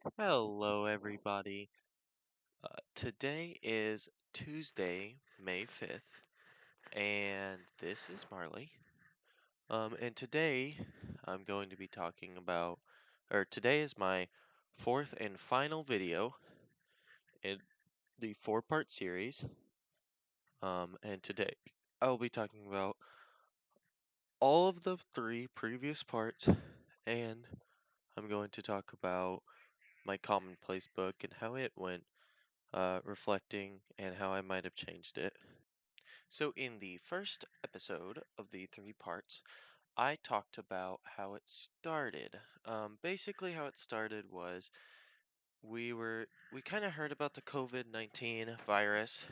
Hello, everybody. Today is Tuesday, May 5th, and this is Marley. And today I'm going to be talking about, or today is my fourth and final video in the four-part series. And today I'll be talking about all of the three previous parts, and I'm going to talk about my Commonplace book and how it went, reflecting, and how I might have changed it. So, in the first episode of the three parts, I talked about how it started. Basically, how it started was we kind of heard about the COVID-19 virus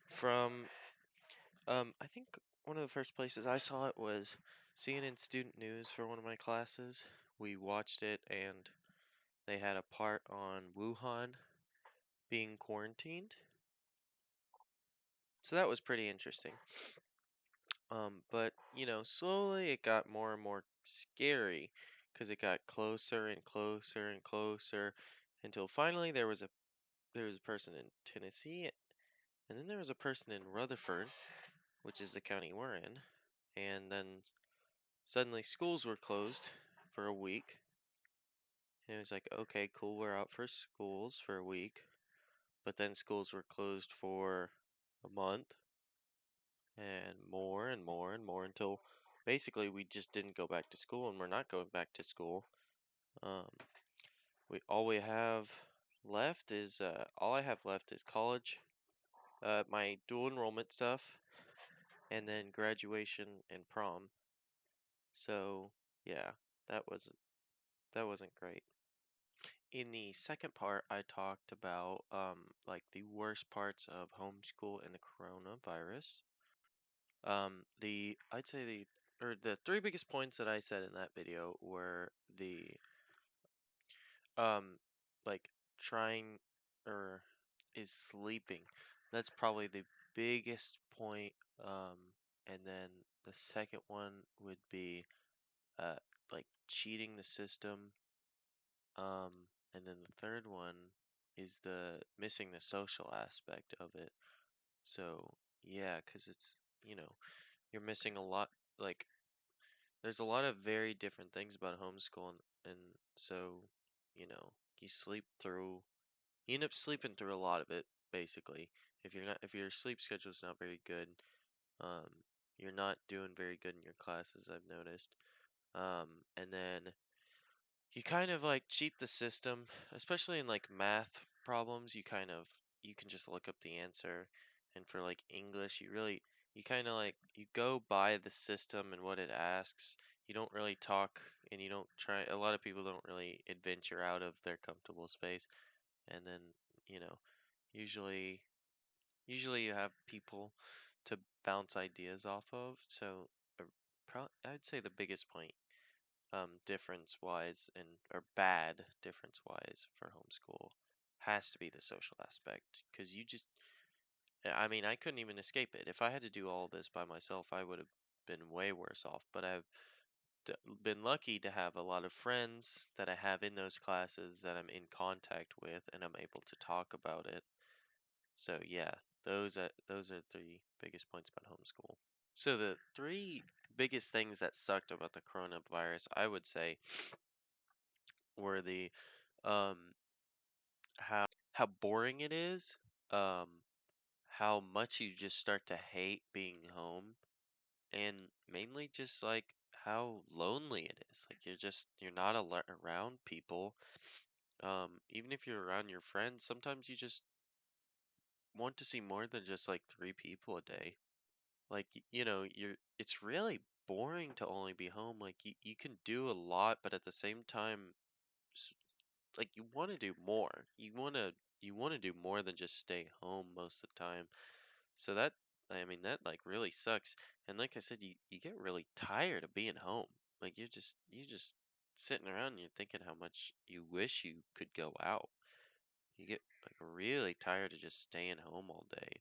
from I think one of the first places I saw it was CNN Student News for one of my classes. We watched it and they had a part on Wuhan being quarantined. So that was pretty interesting. But slowly it got more and more scary because it got closer and closer and closer until finally there was a person in Tennessee, and then there was a person in Rutherford, which is the county we're in, and then suddenly schools were closed for a week. And it was like, okay, cool, we're out for schools for a week, but then schools were closed for a month and more and more and more until basically we just didn't go back to school, and we're not going back to school. Um, we all we have left is all I have left is college, my dual enrollment stuff, and then graduation and prom. So yeah, that wasn't great. In the second part, I talked about like the worst parts of homeschool and the coronavirus. The I'd say the three biggest points that I said in that video were the um like trying or is sleeping. That's probably the biggest point. And then the second one would be uh like cheating the system. And then the third one is the missing the social aspect of it. So yeah, 'cause you're missing a lot. Like there's a lot of very different things about homeschool, and so you know you sleep through you end up sleeping through a lot of it basically. If your sleep schedule is not very good, um you're not doing very good in your classes, I've noticed. And then you kind of like cheat the system, especially in like math problems. You can just look up the answer, and for like English, you kind of like you go by the system and what it asks. You don't really talk, and you don't try. A lot of people don't really adventure out of their comfortable space, and then you know usually usually you have people to bounce ideas off of. So I'd say the biggest point, difference wise and or bad difference wise for homeschool has to be the social aspect, because I mean, I couldn't even escape it. If I had to do all this by myself, I would have been way worse off. But I've been lucky to have a lot of friends that I have in those classes that I'm in contact with, and I'm able to talk about it. So yeah, those are three biggest points about homeschool. So the three biggest things that sucked about the coronavirus, I would say, were the um how boring it is, um how much you just start to hate being home, and mainly just like how lonely it is. Like you're not around people. Even if you're around your friends, sometimes you just want to see more than just like three people a day. Like it's really boring to only be home. Like you can do a lot, but at the same time, like you want to do more. You want to do more than just stay home most of the time. So I mean that like really sucks. And like I said, you get really tired of being home. Like you just sitting around and you're thinking how much you wish you could go out. You get like really tired of just staying home all day.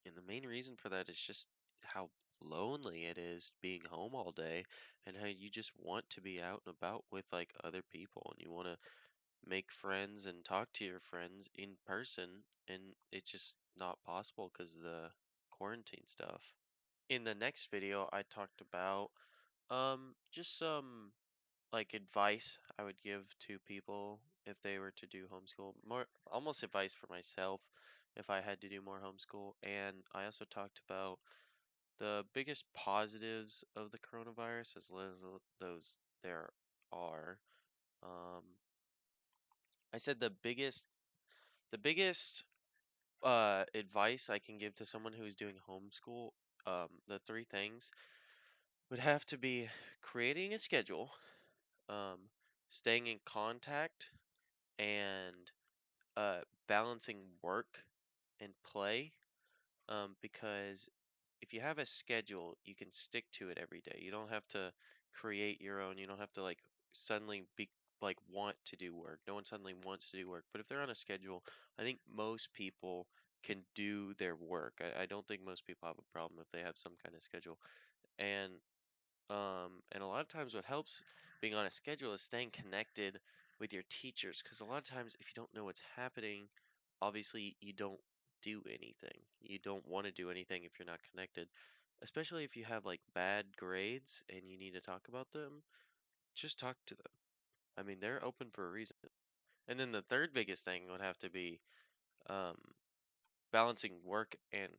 And the main reason for that is just how lonely it is being home all day and how you just want to be out and about with like other people and you want to make friends and talk to your friends in person and it's just not possible because of the quarantine stuff. In the next video, I talked about just some like advice I would give to people if they were to do homeschool. More almost advice for myself if I had to do more homeschool. And I also talked about the biggest positives of the coronavirus as well as those there are. Um, I said the biggest advice I can give to someone who's doing homeschool, the three things would have to be creating a schedule, um, staying in contact, and balancing work and play. Because if you have a schedule, you can stick to it every day. You don't have to create your own. You don't have to like suddenly be like want to do work. No one suddenly wants to do work. But if they're on a schedule, I think most people can do their work. I don't think most people have a problem if they have some kind of schedule. And and a lot of times what helps being on a schedule is staying connected with your teachers because a lot of times if you don't know what's happening, obviously you don't do anything. You don't want to do anything if you're not connected. Especially if you have like bad grades and you need to talk about them, just talk to them. I mean, they're open for a reason. And then the third biggest thing would have to be um, balancing work and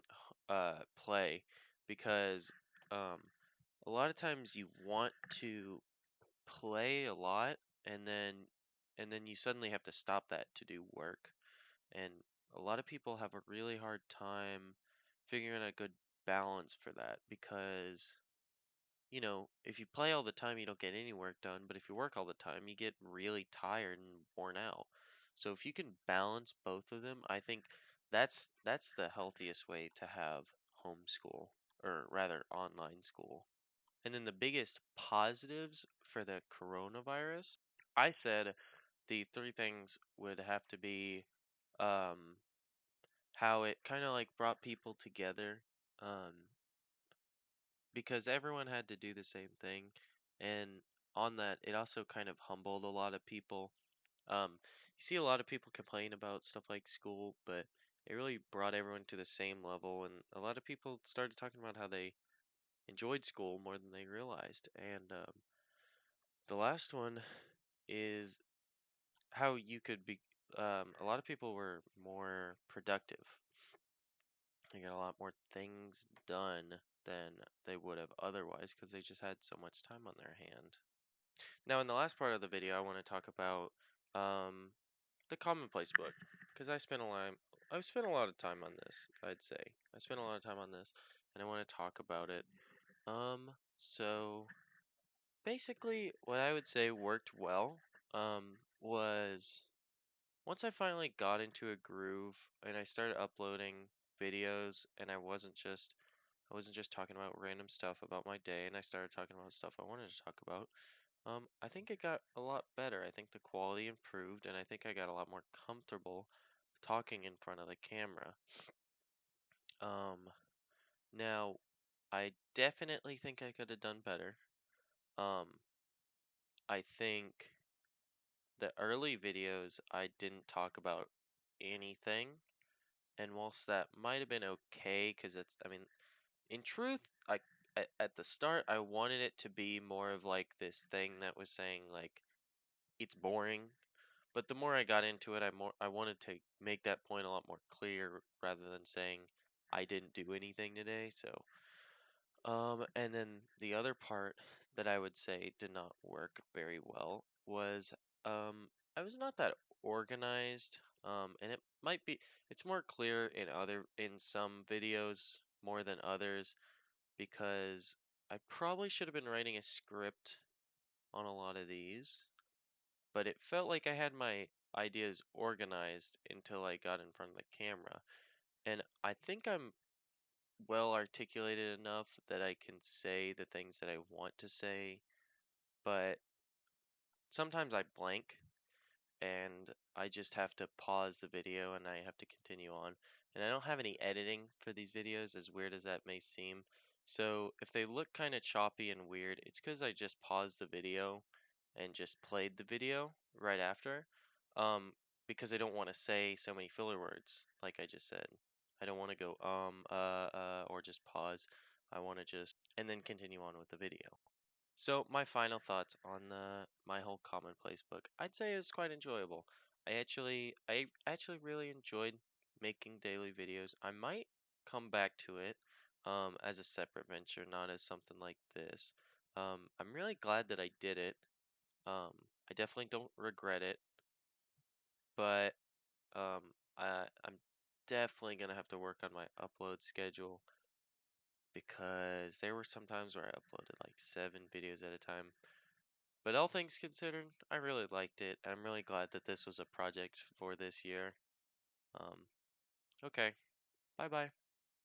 play because um, a lot of times you want to play a lot and then you suddenly have to stop that to do work. And a lot of people have a really hard time figuring a good balance for that because if you play all the time you don't get any work done, but if you work all the time you get really tired and worn out. So if you can balance both of them, I think that's the healthiest way to have homeschool, or rather online school. And then the biggest positives for the coronavirus, I said the three things would have to be um, how it kind of like brought people together, um, because everyone had to do the same thing. And on that, it also kind of humbled a lot of people. You see a lot of people complain about stuff like school, but it really brought everyone to the same level. And a lot of people started talking about how they enjoyed school more than they realized. And the last one is how you could be. A lot of people were more productive. They got a lot more things done than they would have otherwise because they just had so much time on their hand. Now, in the last part of the video, I want to talk about um, the Commonplace book because I've spent a lot of time on this. I'd say I spent a lot of time on this, and I want to talk about it. So basically, what I would say worked well was once I finally got into a groove and I started uploading videos and I wasn't just talking about random stuff about my day and I started talking about stuff I wanted to talk about. I think it got a lot better. I think the quality improved and I think I got a lot more comfortable talking in front of the camera. Um, Now I definitely think I could have done better. Um, I think the early videos I didn't talk about anything. And whilst that might have been okay, because I mean, in truth, at the start, I wanted it to be more of like this thing that was saying like it's boring. But the more I got into it, I wanted to make that point a lot more clear rather than saying I didn't do anything today. So, and then the other part that I would say did not work very well was I was not that organized. And it's more clear in some videos more than others because I probably should have been writing a script on a lot of these, but it felt like I had my ideas organized until I got in front of the camera. And I think I'm well articulated enough that I can say the things that I want to say, but sometimes I blank and I just have to pause the video and I have to continue on. And I don't have any editing for these videos, as weird as that may seem. So if they look kind of choppy and weird, it's because I just paused the video and just played the video right after. Um, because I don't want to say so many filler words, like I just said. I don't want to go or just pause. I want to just and then continue on with the video. So my final thoughts on my whole Commonplace book, I'd say it was quite enjoyable. I actually really enjoyed making daily videos. I might come back to it as a separate venture, not as something like this. I'm really glad that I did it. I definitely don't regret it, but I'm definitely gonna have to work on my upload schedule because there were some times where I uploaded like 7 videos at a time. But all things considered, I really liked it. I'm really glad that this was a project for this year. Um, okay, bye bye.